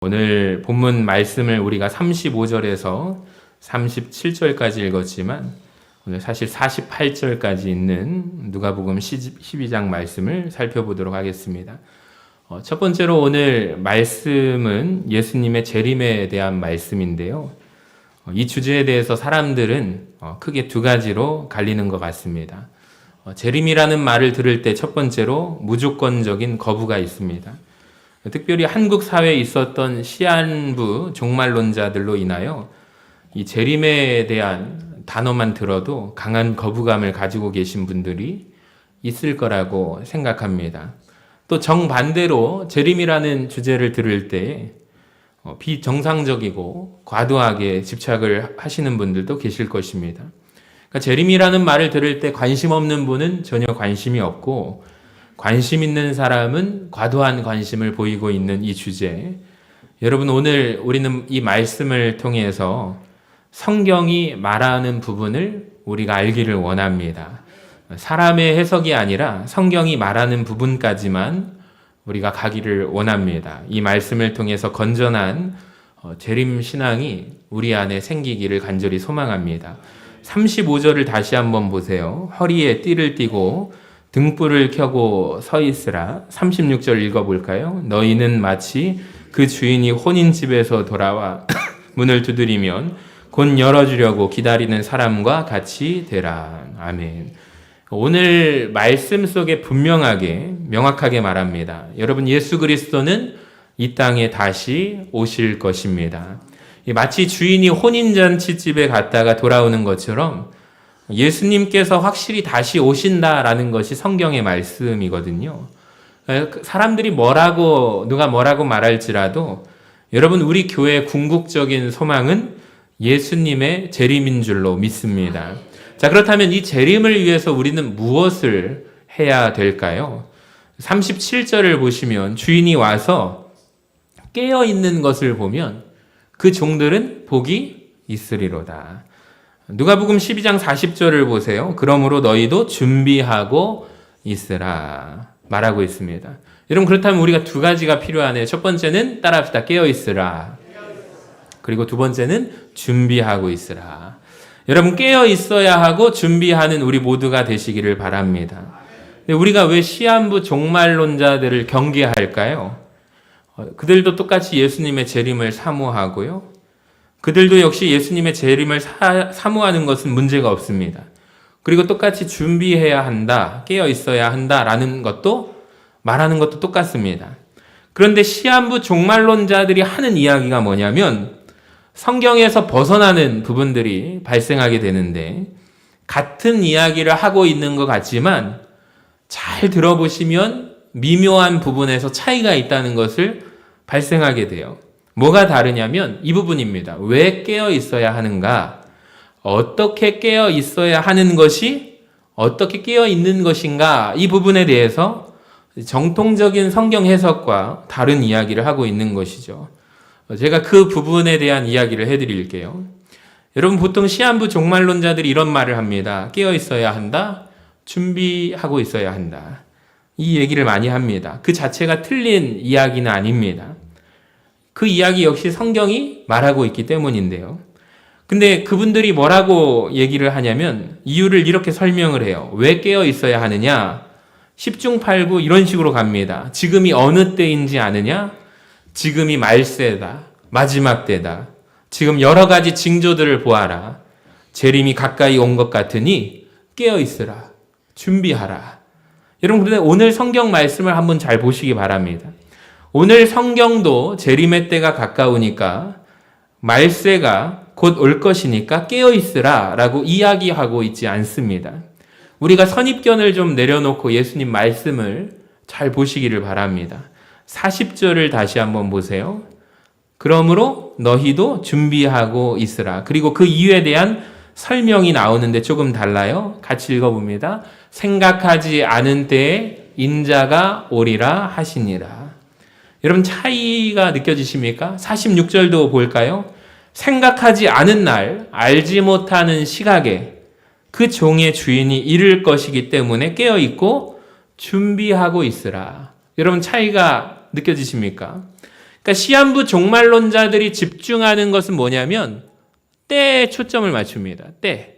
오늘 본문 말씀을 우리가 35절에서 37절까지 읽었지만 오늘 사실 48절까지 있는 누가복음 12장 말씀을 살펴보도록 하겠습니다. 첫 번째로 오늘 말씀은 예수님의 재림에 대한 말씀인데요. 이 주제에 대해서 사람들은 크게 두 가지로 갈리는 것 같습니다. 재림이라는 말을 들을 때 첫 번째로 무조건적인 거부가 있습니다. 특별히 한국 사회에 있었던 시한부 종말론자들로 인하여 이 재림에 대한 단어만 들어도 강한 거부감을 가지고 계신 분들이 있을 거라고 생각합니다. 또 정반대로 재림이라는 주제를 들을 때 비정상적이고 과도하게 집착을 하시는 분들도 계실 것입니다. 그러니까 재림이라는 말을 들을 때 관심 없는 분은 전혀 관심이 없고 관심 있는 사람은 과도한 관심을 보이고 있는 이 주제. 여러분, 오늘 우리는 이 말씀을 통해서 성경이 말하는 부분을 우리가 알기를 원합니다. 사람의 해석이 아니라 성경이 말하는 부분까지만 우리가 가기를 원합니다. 이 말씀을 통해서 건전한 재림 신앙이 우리 안에 생기기를 간절히 소망합니다. 35절을 다시 한번 보세요. 허리에 띠를 띠고 등불을 켜고 서 있으라. 36절 읽어볼까요? 너희는 마치 그 주인이 혼인집에서 돌아와 문을 두드리면 곧 열어주려고 기다리는 사람과 같이 되라. 아멘. 오늘 말씀 속에 분명하게 명확하게 말합니다. 여러분, 예수 그리스도는 이 땅에 다시 오실 것입니다. 마치 주인이 혼인잔치집에 갔다가 돌아오는 것처럼 예수님께서 확실히 다시 오신다라는 것이 성경의 말씀이거든요. 사람들이 누가 뭐라고 말할지라도 여러분, 우리 교회의 궁극적인 소망은 예수님의 재림인 줄로 믿습니다. 자, 그렇다면 이 재림을 위해서 우리는 무엇을 해야 될까요? 37절을 보시면 주인이 와서 깨어 있는 것을 보면 그 종들은 복이 있으리로다. 누가복음 12장 40절을 보세요. 그러므로 너희도 준비하고 있으라 말하고 있습니다. 여러분, 그렇다면 우리가 두 가지가 필요하네요. 첫 번째는 따라합시다. 깨어 있으라. 그리고 두 번째는 준비하고 있으라. 여러분, 깨어 있어야 하고 준비하는 우리 모두가 되시기를 바랍니다. 근데 우리가 왜 시한부 종말론자들을 경계할까요? 그들도 똑같이 예수님의 재림을 사모하고요. 그들도 역시 예수님의 재림을 사모하는 것은 문제가 없습니다. 그리고 똑같이 준비해야 한다, 깨어 있어야 한다라는 것도 말하는 것도 똑같습니다. 그런데 시한부 종말론자들이 하는 이야기가 뭐냐면 성경에서 벗어나는 부분들이 발생하게 되는데 같은 이야기를 하고 있는 것 같지만 잘 들어보시면 미묘한 부분에서 차이가 있다는 것을 발생하게 돼요. 뭐가 다르냐면 이 부분입니다. 왜 깨어 있어야 하는가? 어떻게 깨어 있어야 하는 것이 어떻게 깨어 있는 것인가? 이 부분에 대해서 정통적인 성경 해석과 다른 이야기를 하고 있는 것이죠. 제가 그 부분에 대한 이야기를 해드릴게요. 여러분, 보통 시한부 종말론자들이 이런 말을 합니다. 깨어 있어야 한다. 준비하고 있어야 한다. 이 얘기를 많이 합니다. 그 자체가 틀린 이야기는 아닙니다. 그 이야기 역시 성경이 말하고 있기 때문인데요. 근데 그분들이 뭐라고 얘기를 하냐면 이유를 이렇게 설명을 해요. 왜 깨어 있어야 하느냐? 10중 8구 이런 식으로 갑니다. 지금이 어느 때인지 아느냐? 지금이 말세다. 마지막 때다. 지금 여러 가지 징조들을 보아라. 재림이 가까이 온 것 같으니 깨어 있으라. 준비하라. 여러분, 그런데 오늘 성경 말씀을 한번 잘 보시기 바랍니다. 오늘 성경도 재림의 때가 가까우니까 말세가 곧 올 것이니까 깨어 있으라 라고 이야기하고 있지 않습니다. 우리가 선입견을 좀 내려놓고 예수님 말씀을 잘 보시기를 바랍니다. 40절을 다시 한번 보세요. 그러므로 너희도 준비하고 있으라. 그리고 그 이유에 대한 설명이 나오는데 조금 달라요. 같이 읽어봅니다. 생각하지 않은 때에 인자가 오리라 하시니라. 여러분, 차이가 느껴지십니까? 46절도 볼까요? 생각하지 않은 날, 알지 못하는 시각에 그 종의 주인이 이를 것이기 때문에 깨어있고 준비하고 있으라. 여러분, 차이가 느껴지십니까? 그러니까 시한부 종말론자들이 집중하는 것은 뭐냐면 때에 초점을 맞춥니다. 때.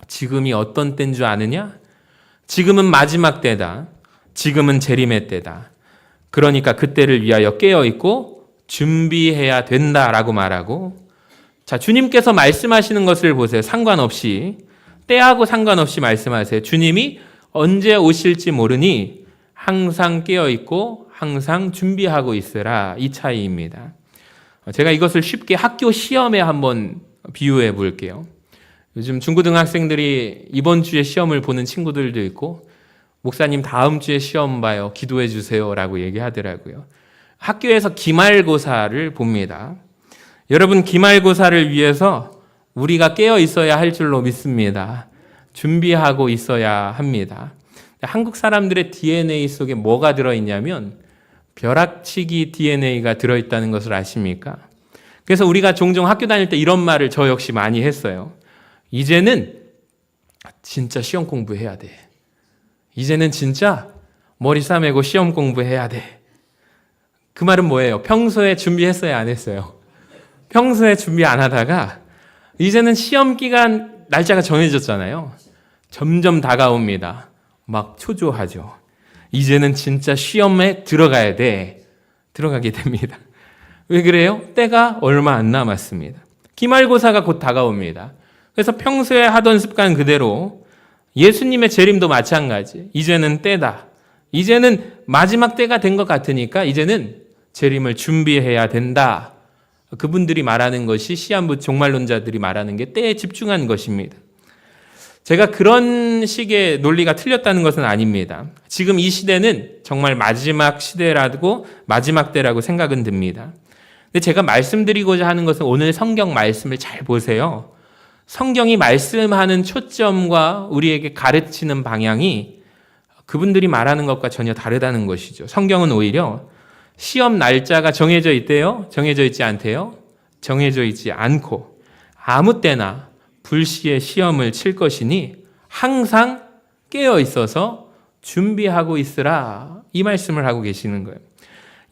지금이 어떤 때인 줄 아느냐? 지금은 마지막 때다. 지금은 재림의 때다. 그러니까 그때를 위하여 깨어있고 준비해야 된다라고 말하고, 자, 주님께서 말씀하시는 것을 보세요. 상관없이, 때하고 상관없이 말씀하세요. 주님이 언제 오실지 모르니 항상 깨어있고 항상 준비하고 있으라. 이 차이입니다. 제가 이것을 쉽게 학교 시험에 한번 비유해 볼게요. 요즘 중고등학생들이 이번 주에 시험을 보는 친구들도 있고, 목사님 다음 주에 시험 봐요. 기도해 주세요. 라고 얘기하더라고요. 학교에서 기말고사를 봅니다. 여러분, 기말고사를 위해서 우리가 깨어 있어야 할 줄로 믿습니다. 준비하고 있어야 합니다. 한국 사람들의 DNA 속에 뭐가 들어있냐면 벼락치기 DNA가 들어있다는 것을 아십니까? 그래서 우리가 종종 학교 다닐 때 이런 말을 저 역시 많이 했어요. 이제는 진짜 시험 공부해야 돼. 이제는 진짜 머리 싸매고 시험 공부해야 돼. 그 말은 뭐예요? 평소에 준비했어요, 안 했어요? 평소에 준비 안 하다가 이제는 시험 기간 날짜가 정해졌잖아요. 점점 다가옵니다. 막 초조하죠. 이제는 진짜 시험에 들어가야 돼. 들어가게 됩니다. 왜 그래요? 때가 얼마 안 남았습니다. 기말고사가 곧 다가옵니다. 그래서 평소에 하던 습관 그대로 예수님의 재림도 마찬가지. 이제는 때다. 이제는 마지막 때가 된 것 같으니까 이제는 재림을 준비해야 된다. 그분들이 말하는 것이 시한부 종말론자들이 말하는 게 때에 집중한 것입니다. 제가 그런 식의 논리가 틀렸다는 것은 아닙니다. 지금 이 시대는 정말 마지막 시대라고, 마지막 때라고 생각은 듭니다. 근데 제가 말씀드리고자 하는 것은 오늘 성경 말씀을 잘 보세요. 성경이 말씀하는 초점과 우리에게 가르치는 방향이 그분들이 말하는 것과 전혀 다르다는 것이죠. 성경은 오히려 시험 날짜가 정해져 있대요? 정해져 있지 않대요? 정해져 있지 않고 아무 때나 불시에 시험을 칠 것이니 항상 깨어 있어서 준비하고 있으라. 이 말씀을 하고 계시는 거예요.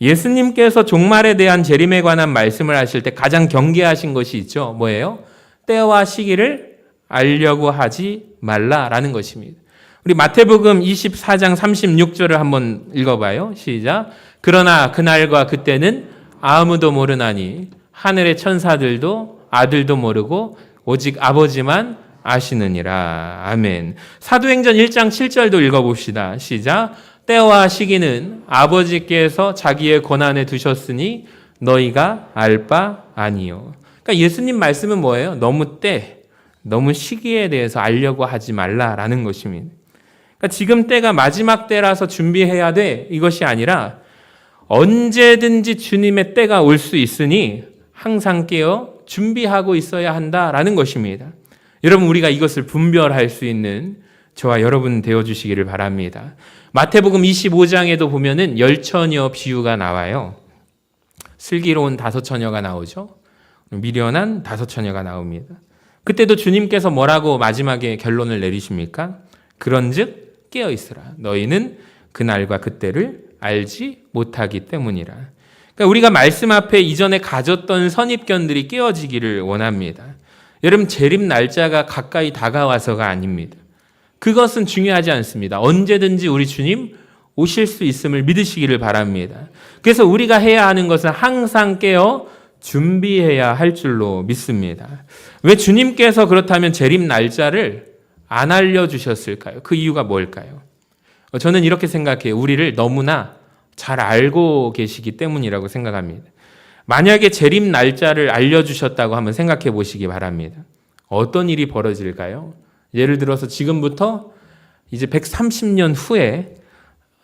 예수님께서 종말에 대한 재림에 관한 말씀을 하실 때 가장 경계하신 것이 있죠. 뭐예요? 때와 시기를 알려고 하지 말라라는 것입니다. 우리 마태복음 24장 36절을 한번 읽어봐요. 시작. 그러나 그날과 그때는 아무도 모르나니 하늘의 천사들도 아들도 모르고 오직 아버지만 아시느니라. 아멘. 사도행전 1장 7절도 읽어봅시다. 시작. 때와 시기는 아버지께서 자기의 권한에 두셨으니 너희가 알 바 아니요. 그러니까 예수님 말씀은 뭐예요? 너무 때, 너무 시기에 대해서 알려고 하지 말라라는 것입니다. 그러니까 지금 때가 마지막 때라서 준비해야 돼. 이것이 아니라 언제든지 주님의 때가 올 수 있으니 항상 깨어 준비하고 있어야 한다라는 것입니다. 여러분, 우리가 이것을 분별할 수 있는 저와 여러분 되어주시기를 바랍니다. 마태복음 25장에도 보면은 열처녀 비유가 나와요. 슬기로운 5처녀가 나오죠. 미련한 5처녀가 나옵니다. 그때도 주님께서 뭐라고 마지막에 결론을 내리십니까? 그런즉 깨어 있으라. 너희는 그날과 그때를 알지 못하기 때문이라. 그러니까 우리가 말씀 앞에 이전에 가졌던 선입견들이 깨어지기를 원합니다. 여러분, 재림 날짜가 가까이 다가와서가 아닙니다. 그것은 중요하지 않습니다. 언제든지 우리 주님 오실 수 있음을 믿으시기를 바랍니다. 그래서 우리가 해야 하는 것은 항상 깨어 준비해야 할 줄로 믿습니다. 왜 주님께서 그렇다면 재림 날짜를 안 알려주셨을까요? 그 이유가 뭘까요? 저는 이렇게 생각해요. 우리를 너무나 잘 알고 계시기 때문이라고 생각합니다. 만약에 재림 날짜를 알려주셨다고 한번 생각해 보시기 바랍니다. 어떤 일이 벌어질까요? 예를 들어서 지금부터 이제 130년 후에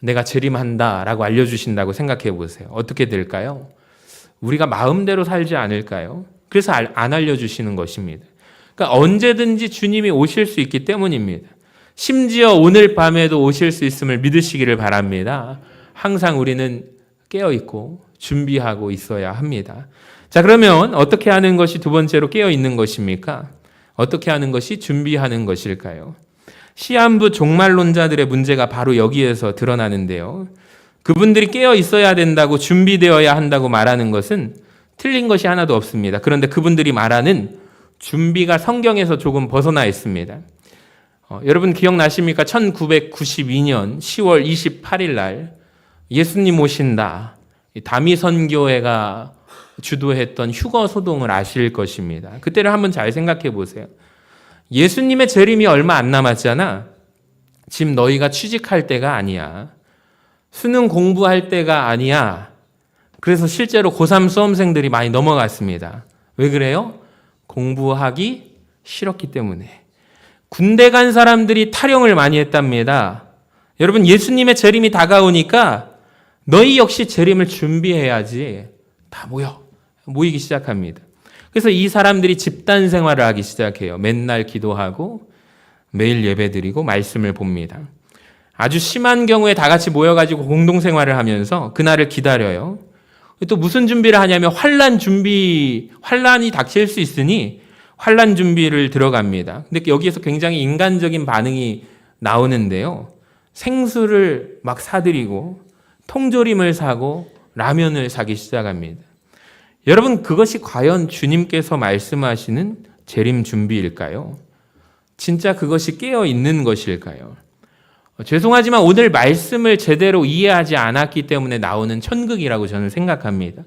내가 재림한다라고 알려주신다고 생각해 보세요. 어떻게 될까요? 우리가 마음대로 살지 않을까요? 그래서 안 알려주시는 것입니다. 그러니까 언제든지 주님이 오실 수 있기 때문입니다. 심지어 오늘 밤에도 오실 수 있음을 믿으시기를 바랍니다. 항상 우리는 깨어있고 준비하고 있어야 합니다. 자, 그러면 어떻게 하는 것이 두 번째로 깨어있는 것입니까? 어떻게 하는 것이 준비하는 것일까요? 시한부 종말론자들의 문제가 바로 여기에서 드러나는데요. 그분들이 깨어 있어야 된다고 준비되어야 한다고 말하는 것은 틀린 것이 하나도 없습니다. 그런데 그분들이 말하는 준비가 성경에서 조금 벗어나 있습니다. 여러분 기억나십니까? 1992년 10월 28일 날 예수님 오신다. 다미선교회가 주도했던 휴거 소동을 아실 것입니다. 그때를 한번 잘 생각해 보세요. 예수님의 재림이 얼마 안 남았잖아. 지금 너희가 취직할 때가 아니야. 수능 공부할 때가 아니야. 그래서 실제로 고3 수험생들이 많이 넘어갔습니다. 왜 그래요? 공부하기 싫었기 때문에. 군대 간 사람들이 탈영을 많이 했답니다. 여러분 예수님의 재림이 다가오니까 너희 역시 재림을 준비해야지. 다 모이기 시작합니다. 그래서 이 사람들이 집단 생활을 하기 시작해요. 맨날 기도하고 매일 예배드리고 말씀을 봅니다. 아주 심한 경우에 다 같이 모여가지고 공동생활을 하면서 그날을 기다려요. 또 무슨 준비를 하냐면 환란이 닥칠 수 있으니 환란 준비를 들어갑니다. 근데 여기에서 굉장히 인간적인 반응이 나오는데요. 생수를 막 사들이고 통조림을 사고 라면을 사기 시작합니다. 여러분 그것이 과연 주님께서 말씀하시는 재림 준비일까요? 진짜 그것이 깨어 있는 것일까요? 죄송하지만 오늘 말씀을 제대로 이해하지 않았기 때문에 나오는 천극이라고 저는 생각합니다.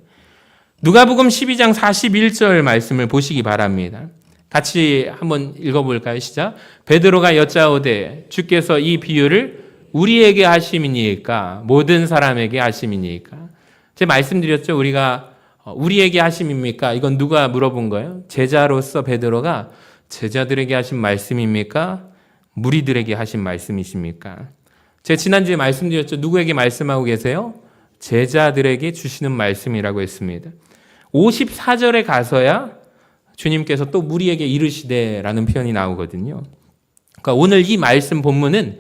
누가복음 12장 41절 말씀을 보시기 바랍니다. 같이 한번 읽어볼까요? 시작. 베드로가 여짜오되 주께서 이 비유를 우리에게 하심이니까 모든 사람에게 하심이니까. 제가 말씀드렸죠. 우리에게 하심입니까? 이건 누가 물어본 거예요? 제자로서 베드로가 제자들에게 하신 말씀입니까? 무리들에게 하신 말씀이십니까? 제가 지난주에 말씀드렸죠. 누구에게 말씀하고 계세요? 제자들에게 주시는 말씀이라고 했습니다. 54절에 가서야 주님께서 또 무리에게 이르시되라는 표현이 나오거든요. 그러니까 오늘 이 말씀 본문은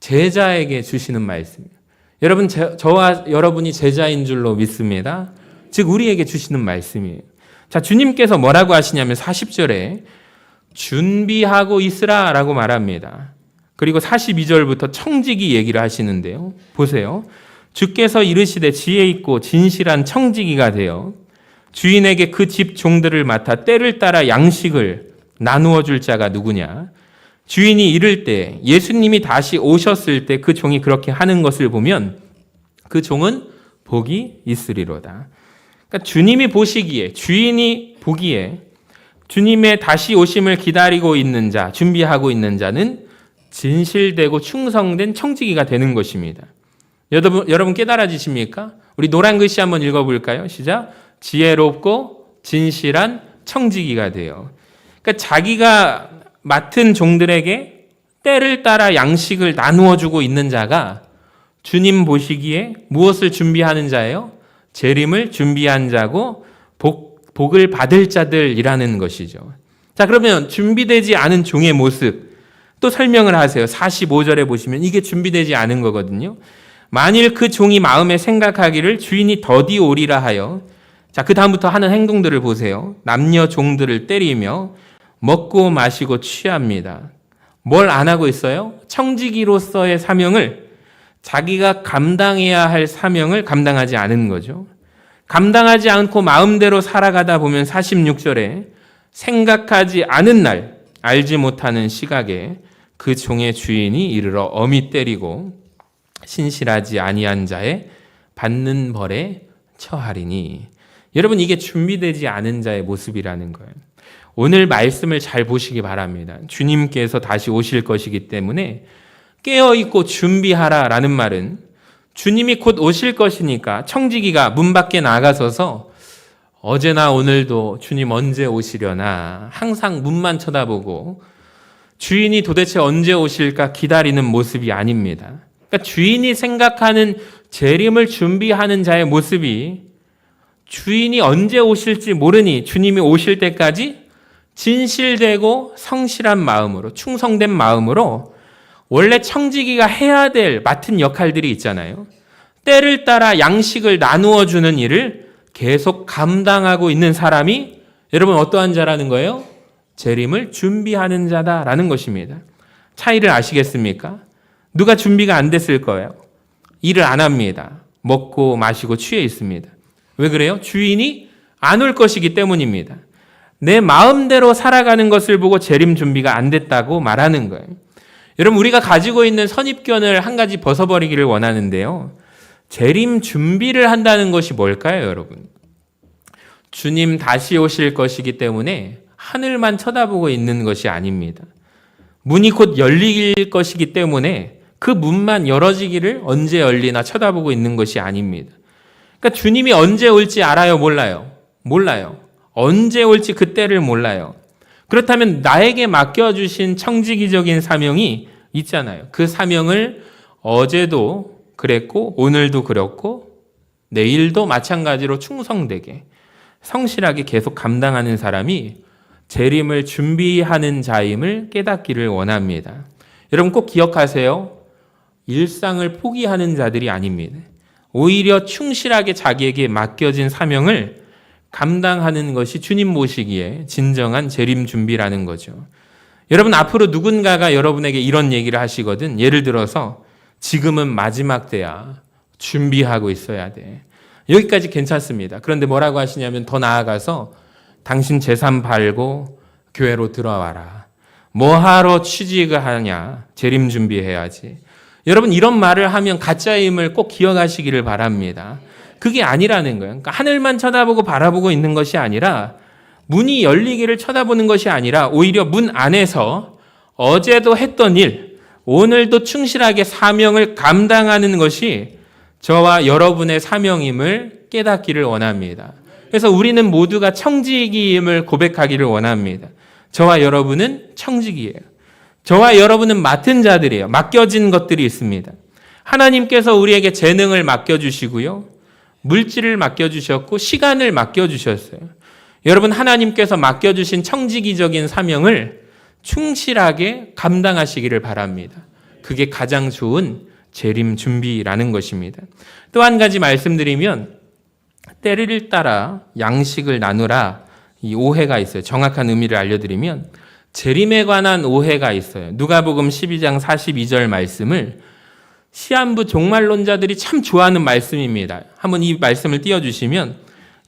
제자에게 주시는 말씀이에요. 여러분, 저와 여러분이 제자인 줄로 믿습니다. 즉 우리에게 주시는 말씀이에요. 자, 주님께서 뭐라고 하시냐면 40절에 준비하고 있으라 라고 말합니다. 그리고 42절부터 청지기 얘기를 하시는데요. 보세요. 주께서 이르시되 지혜 있고 진실한 청지기가 되어 주인에게 그 집 종들을 맡아 때를 따라 양식을 나누어 줄 자가 누구냐? 주인이 이를 때 예수님이 다시 오셨을 때 그 종이 그렇게 하는 것을 보면 그 종은 복이 있으리로다. 그러니까 주님이 보시기에, 주인이 보기에 주님의 다시 오심을 기다리고 있는 자, 준비하고 있는 자는 진실되고 충성된 청지기가 되는 것입니다. 여러분 깨달아지십니까? 우리 노란 글씨 한번 읽어볼까요? 시작. 지혜롭고 진실한 청지기가 돼요. 그러니까 자기가 맡은 종들에게 때를 따라 양식을 나누어 주고 있는 자가 주님 보시기에 무엇을 준비하는 자예요? 재림을 준비한 자고 복을 받을 자들이라는 것이죠. 자, 그러면 준비되지 않은 종의 모습 또 설명을 하세요. 45절에 보시면 이게 준비되지 않은 거거든요. 만일 그 종이 마음에 생각하기를 주인이 더디 오리라 하여, 자, 그 다음부터 하는 행동들을 보세요. 남녀 종들을 때리며 먹고 마시고 취합니다. 뭘 안 하고 있어요? 청지기로서의 사명을, 자기가 감당해야 할 사명을 감당하지 않은 거죠. 감당하지 않고 마음대로 살아가다 보면 46절에 생각하지 않은 날, 알지 못하는 시각에 그 종의 주인이 이르러 엄히 때리고 신실하지 아니한 자의 받는 벌에 처하리니. 여러분, 이게 준비되지 않은 자의 모습이라는 거예요. 오늘 말씀을 잘 보시기 바랍니다. 주님께서 다시 오실 것이기 때문에 깨어있고 준비하라라는 말은 주님이 곧 오실 것이니까 청지기가 문 밖에 나가서서 어제나 오늘도 주님 언제 오시려나 항상 문만 쳐다보고 주인이 도대체 언제 오실까 기다리는 모습이 아닙니다. 그러니까 주인이 생각하는 재림을 준비하는 자의 모습이 주인이 언제 오실지 모르니 주님이 오실 때까지 진실되고 성실한 마음으로, 충성된 마음으로 원래 청지기가 해야 될 맡은 역할들이 있잖아요. 때를 따라 양식을 나누어 주는 일을 계속 감당하고 있는 사람이 여러분 어떠한 자라는 거예요? 재림을 준비하는 자다라는 것입니다. 차이를 아시겠습니까? 누가 준비가 안 됐을 거예요? 일을 안 합니다. 먹고 마시고 취해 있습니다. 왜 그래요? 주인이 안 올 것이기 때문입니다. 내 마음대로 살아가는 것을 보고 재림 준비가 안 됐다고 말하는 거예요. 여러분, 우리가 가지고 있는 선입견을 한 가지 벗어버리기를 원하는데요. 재림 준비를 한다는 것이 뭘까요, 여러분? 주님 다시 오실 것이기 때문에 하늘만 쳐다보고 있는 것이 아닙니다. 문이 곧 열릴 것이기 때문에 그 문만 열어지기를 언제 열리나 쳐다보고 있는 것이 아닙니다. 그러니까 주님이 언제 올지 알아요? 몰라요? 몰라요. 언제 올지 그때를 몰라요. 그렇다면 나에게 맡겨주신 청지기적인 사명이 있잖아요. 그 사명을 어제도 그랬고 오늘도 그렇고 내일도 마찬가지로 충성되게 성실하게 계속 감당하는 사람이 재림을 준비하는 자임을 깨닫기를 원합니다. 여러분 꼭 기억하세요. 일상을 포기하는 자들이 아닙니다. 오히려 충실하게 자기에게 맡겨진 사명을 감당하는 것이 주님 모시기에 진정한 재림 준비라는 거죠. 여러분 앞으로 누군가가 여러분에게 이런 얘기를 하시거든. 예를 들어서 지금은 마지막 때야. 준비하고 있어야 돼. 여기까지 괜찮습니다. 그런데 뭐라고 하시냐면 더 나아가서 당신 재산 팔고 교회로 들어와라. 뭐하러 취직을 하냐. 재림 준비해야지. 여러분 이런 말을 하면 가짜임을 꼭 기억하시기를 바랍니다. 그게 아니라는 거예요. 그러니까 하늘만 쳐다보고 바라보고 있는 것이 아니라 문이 열리기를 쳐다보는 것이 아니라 오히려 문 안에서 어제도 했던 일, 오늘도 충실하게 사명을 감당하는 것이 저와 여러분의 사명임을 깨닫기를 원합니다. 그래서 우리는 모두가 청지기임을 고백하기를 원합니다. 저와 여러분은 청지기예요. 저와 여러분은 맡은 자들이에요. 맡겨진 것들이 있습니다. 하나님께서 우리에게 재능을 맡겨주시고요. 물질을 맡겨주셨고 시간을 맡겨주셨어요. 여러분 하나님께서 맡겨주신 청지기적인 사명을 충실하게 감당하시기를 바랍니다. 그게 가장 좋은 재림 준비라는 것입니다. 또 한 가지 말씀드리면 때를 따라 양식을 나누라 이 오해가 있어요. 정확한 의미를 알려드리면 재림에 관한 오해가 있어요. 누가복음 12장 42절 말씀을 시한부 종말론자들이 참 좋아하는 말씀입니다. 한번 이 말씀을 띄워주시면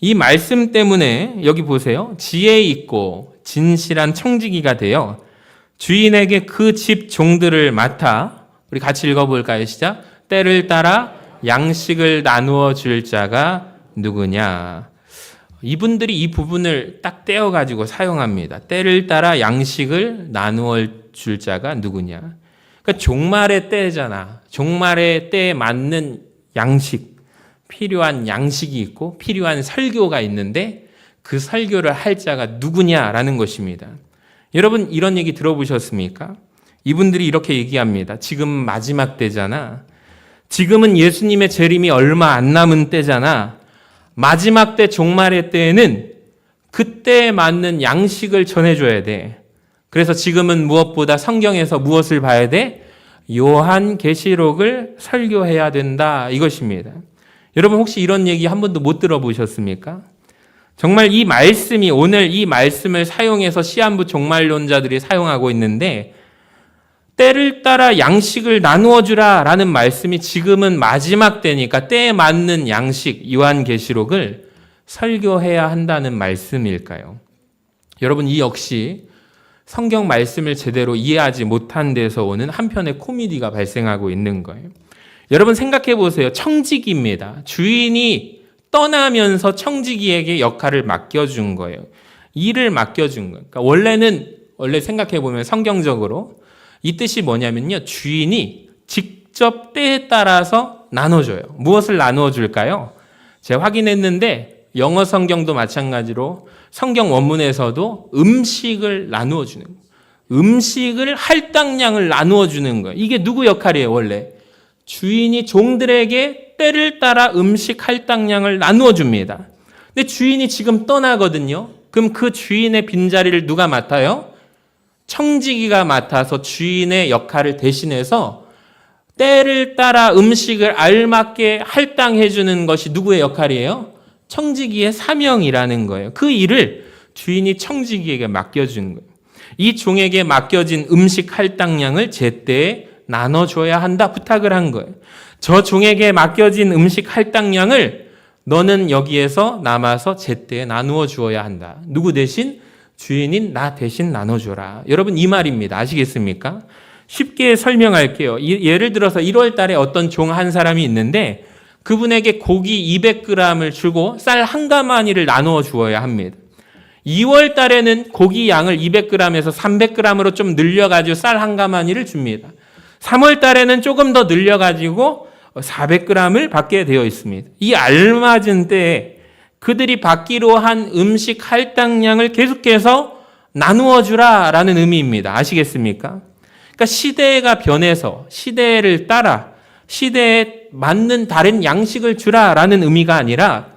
이 말씀 때문에 여기 보세요. 지혜 있고 진실한 청지기가 되어 주인에게 그 집 종들을 맡아 우리 같이 읽어볼까요? 시작. 때를 따라 양식을 나누어 줄 자가 누구냐. 이분들이 이 부분을 딱 떼어가지고 사용합니다. 때를 따라 양식을 나누어 줄 자가 누구냐. 그러니까 종말의 때잖아. 종말의 때에 맞는 양식, 필요한 양식이 있고 필요한 설교가 있는데 그 설교를 할 자가 누구냐라는 것입니다. 여러분 이런 얘기 들어보셨습니까? 이분들이 이렇게 얘기합니다. 지금 마지막 때잖아. 지금은 예수님의 재림이 얼마 안 남은 때잖아. 마지막 때 종말의 때에는 그때에 맞는 양식을 전해줘야 돼. 그래서 지금은 무엇보다 성경에서 무엇을 봐야 돼? 요한계시록을 설교해야 된다 이것입니다. 여러분 혹시 이런 얘기 한 번도 못 들어보셨습니까? 정말 이 말씀이 오늘 이 말씀을 사용해서 시한부 종말론자들이 사용하고 있는데 때를 따라 양식을 나누어 주라 라는 말씀이 지금은 마지막 때니까 때에 맞는 양식 요한계시록을 설교해야 한다는 말씀일까요? 여러분 이 역시 성경 말씀을 제대로 이해하지 못한 데서 오는 한편의 코미디가 발생하고 있는 거예요. 여러분 생각해 보세요. 청지기입니다. 주인이 떠나면서 청지기에게 역할을 맡겨준 거예요. 일을 맡겨준 거예요. 그러니까 원래 생각해 보면 성경적으로 이 뜻이 뭐냐면요. 주인이 직접 때에 따라서 나눠줘요. 무엇을 나누어 줄까요? 제가 확인했는데 영어 성경도 마찬가지로 성경 원문에서도 음식을 나누어 주는 거예요. 음식을 할당량을 나누어 주는 거예요. 이게 누구 역할이에요, 원래? 주인이 종들에게 때를 따라 음식 할당량을 나누어 줍니다. 근데 주인이 지금 떠나거든요. 그럼 그 주인의 빈자리를 누가 맡아요? 청지기가 맡아서 주인의 역할을 대신해서 때를 따라 음식을 알맞게 할당해 주는 것이 누구의 역할이에요? 청지기의 사명이라는 거예요. 그 일을 주인이 청지기에게 맡겨준 거예요. 이 종에게 맡겨진 음식 할당량을 제때에 나눠줘야 한다 부탁을 한 거예요. 저 종에게 맡겨진 음식 할당량을 너는 여기에서 남아서 제때에 나누어 주어야 한다. 누구 대신? 주인인 나 대신 나눠줘라. 여러분 이 말입니다. 아시겠습니까? 쉽게 설명할게요. 예를 들어서 1월 달에 어떤 종 한 사람이 있는데 그분에게 고기 200g을 주고 쌀 한 가마니를 나누어 주어야 합니다. 2월 달에는 고기 양을 200g에서 300g으로 좀 늘려가지고 쌀 한 가마니를 줍니다. 3월 달에는 조금 더 늘려가지고 400g을 받게 되어 있습니다. 이 알맞은 때에 그들이 받기로 한 음식 할당량을 계속해서 나누어 주라라는 의미입니다. 아시겠습니까? 그러니까 시대가 변해서 시대를 따라 시대에 맞는 다른 양식을 주라라는 의미가 아니라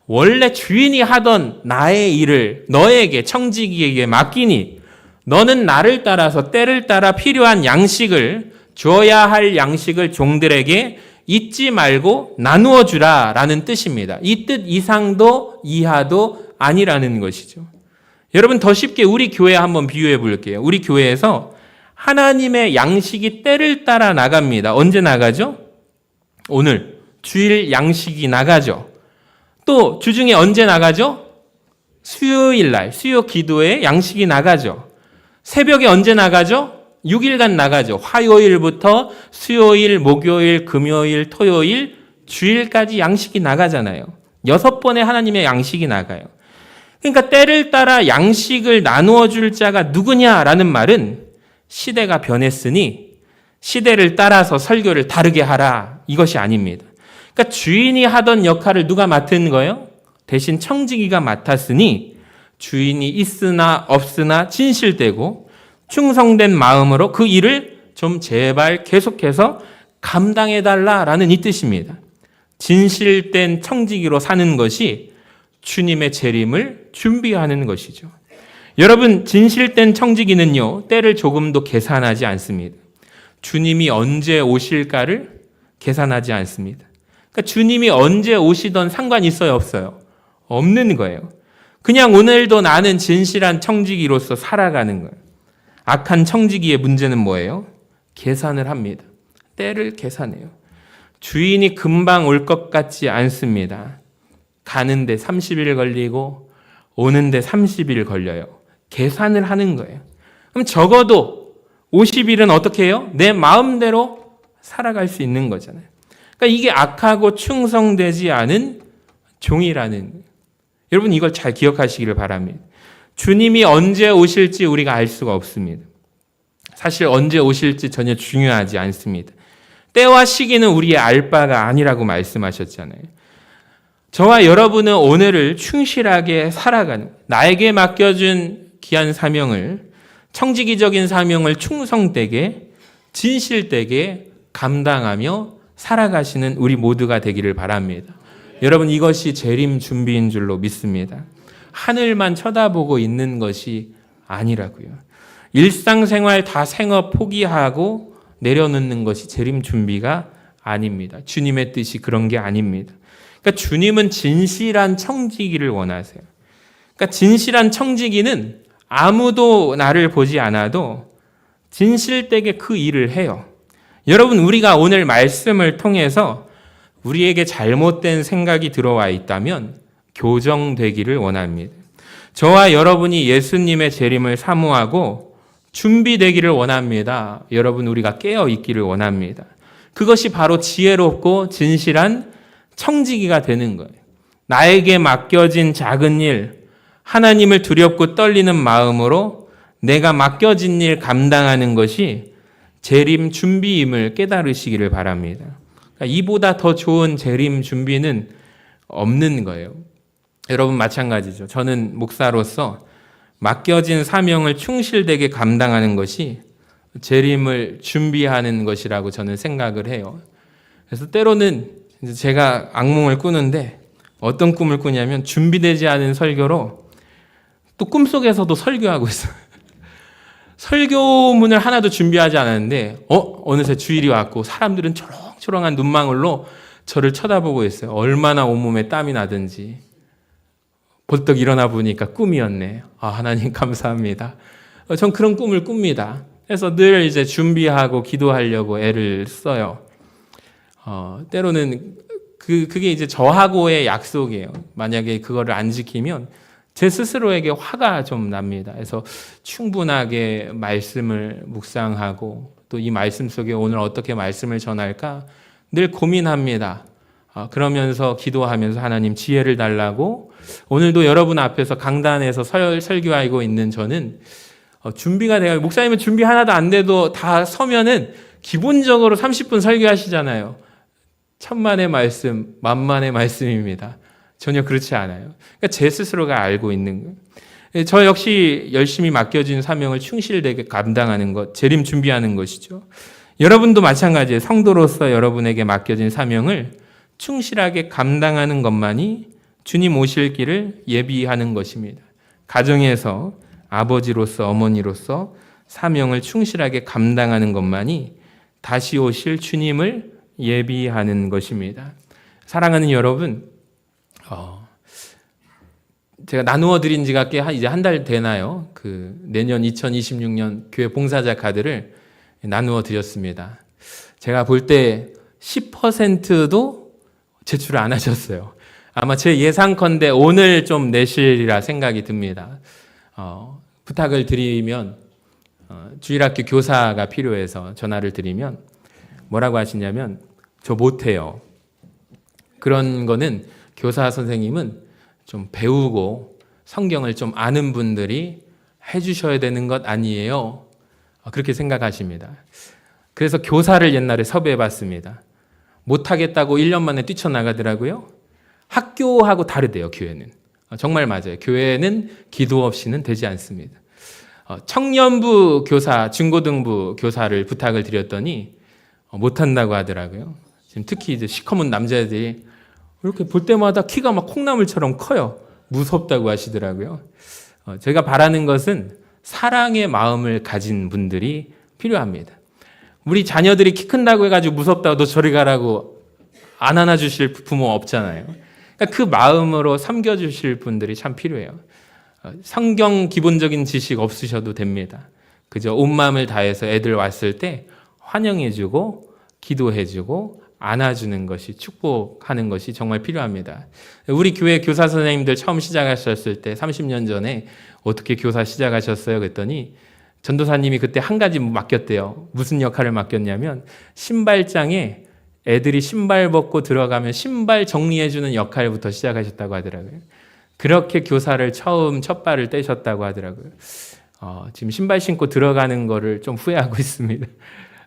원래 주인이 하던 나의 일을 너에게 청지기에게 맡기니 너는 나를 따라서 때를 따라 필요한 양식을 줘야 할 양식을 종들에게 잊지 말고 나누어 주라라는 뜻입니다. 이 뜻 이상도 이하도 아니라는 것이죠. 여러분 더 쉽게 우리 교회 한번 비유해 볼게요. 우리 교회에서 하나님의 양식이 때를 따라 나갑니다. 언제 나가죠? 오늘 주일 양식이 나가죠. 또 주중에 언제 나가죠? 수요일 날 수요 기도에 양식이 나가죠. 새벽에 언제 나가죠? 6일간 나가죠. 화요일부터 수요일, 목요일, 금요일, 토요일, 주일까지 양식이 나가잖아요. 6번의 하나님의 양식이 나가요. 그러니까 때를 따라 양식을 나누어 줄 자가 누구냐라는 말은 시대가 변했으니 시대를 따라서 설교를 다르게 하라 이것이 아닙니다. 그러니까 주인이 하던 역할을 누가 맡은 거예요? 대신 청지기가 맡았으니 주인이 있으나 없으나 진실되고 충성된 마음으로 그 일을 좀 제발 계속해서 감당해달라라는 이 뜻입니다. 진실된 청지기로 사는 것이 주님의 재림을 준비하는 것이죠. 여러분, 진실된 청지기는요, 때를 조금도 계산하지 않습니다. 주님이 언제 오실까를 계산하지 않습니다. 그러니까 주님이 언제 오시던 상관이 있어요, 없어요? 없는 거예요. 그냥 오늘도 나는 진실한 청지기로서 살아가는 거예요. 악한 청지기의 문제는 뭐예요? 계산을 합니다. 때를 계산해요. 주인이 금방 올 것 같지 않습니다. 가는데 30일 걸리고 오는데 30일 걸려요. 계산을 하는 거예요. 그럼 적어도 50일은 어떻게 해요? 내 마음대로 살아갈 수 있는 거잖아요. 그러니까 이게 악하고 충성되지 않은 종이라는 거예요. 여러분 이걸 잘 기억하시기를 바랍니다. 주님이 언제 오실지 우리가 알 수가 없습니다. 사실 언제 오실지 전혀 중요하지 않습니다. 때와 시기는 우리의 알 바가 아니라고 말씀하셨잖아요. 저와 여러분은 오늘을 충실하게 살아가는, 나에게 맡겨준 귀한 사명을, 청지기적인 사명을 충성되게, 진실되게 감당하며 살아가시는 우리 모두가 되기를 바랍니다. 여러분 이것이 재림 준비인 줄로 믿습니다. 하늘만 쳐다보고 있는 것이 아니라고요. 일상생활 다 생업 포기하고 내려놓는 것이 재림 준비가 아닙니다. 주님의 뜻이 그런 게 아닙니다. 그러니까 주님은 진실한 청지기를 원하세요. 그러니까 진실한 청지기는 아무도 나를 보지 않아도 진실되게 그 일을 해요. 여러분 우리가 오늘 말씀을 통해서 우리에게 잘못된 생각이 들어와 있다면 교정되기를 원합니다. 저와 여러분이 예수님의 재림을 사모하고 준비되기를 원합니다. 여러분 우리가 깨어 있기를 원합니다. 그것이 바로 지혜롭고 진실한 청지기가 되는 거예요. 나에게 맡겨진 작은 일, 하나님을 두렵고 떨리는 마음으로 내가 맡겨진 일 감당하는 것이 재림 준비임을 깨달으시기를 바랍니다. 그러니까 이보다 더 좋은 재림 준비는 없는 거예요. 여러분 마찬가지죠. 저는 목사로서 맡겨진 사명을 충실되게 감당하는 것이 재림을 준비하는 것이라고 저는 생각을 해요. 그래서 때로는 제가 악몽을 꾸는데 어떤 꿈을 꾸냐면 준비되지 않은 설교로 또 꿈속에서도 설교하고 있어요. 설교문을 하나도 준비하지 않았는데 어느새 주일이 왔고 사람들은 초롱초롱한 눈망울로 저를 쳐다보고 있어요. 얼마나 온몸에 땀이 나든지. 벌떡 일어나 보니까 꿈이었네. 하나님 감사합니다. 전 그런 꿈을 꿉니다. 그래서 늘 이제 준비하고 기도하려고 애를 써요. 때로는 그게 이제 저하고의 약속이에요. 만약에 그거를 안 지키면 제 스스로에게 화가 좀 납니다. 그래서 충분하게 말씀을 묵상하고 또 이 말씀 속에 오늘 어떻게 말씀을 전할까 늘 고민합니다. 그러면서 기도하면서 하나님 지혜를 달라고 오늘도 여러분 앞에서 강단에서 설교하고 있는 저는 준비가 돼요. 목사님은 준비 하나도 안 돼도 다 서면은 기본적으로 30분 설교하시잖아요. 천만의 말씀, 만만의 말씀입니다. 전혀 그렇지 않아요. 그러니까 제 스스로가 알고 있는 거예요. 저 역시 열심히 맡겨진 사명을 충실되게 감당하는 것, 재림 준비하는 것이죠. 여러분도 마찬가지예요. 성도로서 여러분에게 맡겨진 사명을 충실하게 감당하는 것만이 주님 오실 길을 예비하는 것입니다. 가정에서 아버지로서 어머니로서 사명을 충실하게 감당하는 것만이 다시 오실 주님을 예비하는 것입니다. 사랑하는 여러분, 제가 나누어 드린 지가 이제 한 달 되나요? 내년 2026년 교회 봉사자 카드를 나누어 드렸습니다. 제가 볼 때 10%도 제출을 안 하셨어요. 아마 제 예상컨대 오늘 좀 내실이라 생각이 듭니다. 부탁을 드리면 주일학교 교사가 필요해서 전화를 드리면 뭐라고 하시냐면 저 못해요. 그런 거는 교사 선생님은 좀 배우고 성경을 좀 아는 분들이 해주셔야 되는 것 아니에요. 그렇게 생각하십니다. 그래서 교사를 옛날에 섭외해 봤습니다. 못하겠다고 1년 만에 뛰쳐나가더라고요. 학교하고 다르대요, 교회는. 정말 맞아요. 교회는 기도 없이는 되지 않습니다. 청년부 교사, 중고등부 교사를 부탁을 드렸더니 못한다고 하더라고요. 지금 특히 이제 시커먼 남자들이 이렇게 볼 때마다 키가 막 콩나물처럼 커요. 무섭다고 하시더라고요. 제가 바라는 것은 사랑의 마음을 가진 분들이 필요합니다. 우리 자녀들이 키 큰다고 해가지고 무섭다고 너 저리 가라고 안 안아주실 부모 없잖아요. 그러니까 그 마음으로 섬겨주실 분들이 참 필요해요. 성경 기본적인 지식 없으셔도 됩니다. 그저 온 마음을 다해서 애들 왔을 때 환영해주고 기도해주고 안아주는 것이 축복하는 것이 정말 필요합니다. 우리 교회 교사 선생님들 처음 시작하셨을 때 30년 전에 어떻게 교사 시작하셨어요? 그랬더니 전도사님이 그때 한 가지 맡겼대요. 무슨 역할을 맡겼냐면 신발장에 애들이 신발 벗고 들어가면 신발 정리해주는 역할부터 시작하셨다고 하더라고요. 그렇게 교사를 처음 첫 발을 떼셨다고 하더라고요. 지금 신발 신고 들어가는 거를 좀 후회하고 있습니다.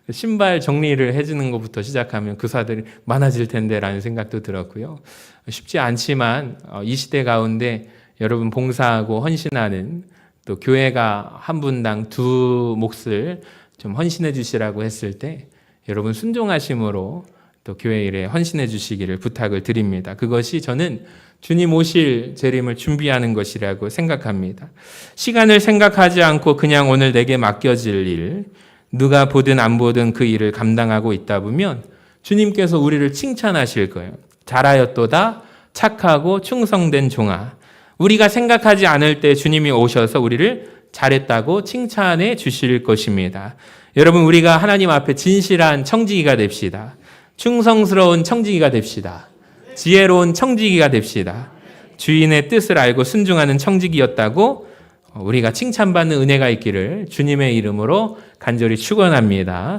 신발 정리를 해주는 것부터 시작하면 교사들이 많아질 텐데라는 생각도 들었고요. 쉽지 않지만 이 시대 가운데 여러분 봉사하고 헌신하는 또 교회가 한 분당 2 몫을 좀 헌신해 주시라고 했을 때 여러분 순종하심으로 또 교회 일에 헌신해 주시기를 부탁을 드립니다. 그것이 저는 주님 오실 재림을 준비하는 것이라고 생각합니다. 시간을 생각하지 않고 그냥 오늘 내게 맡겨질 일, 누가 보든 안 보든 그 일을 감당하고 있다 보면 주님께서 우리를 칭찬하실 거예요. 잘하였도다 착하고 충성된 종아. 우리가 생각하지 않을 때 주님이 오셔서 우리를 잘했다고 칭찬해 주실 것입니다. 여러분, 우리가 하나님 앞에 진실한 청지기가 됩시다. 충성스러운 청지기가 됩시다. 지혜로운 청지기가 됩시다. 주인의 뜻을 알고 순종하는 청지기였다고 우리가 칭찬받는 은혜가 있기를 주님의 이름으로 간절히 축원합니다.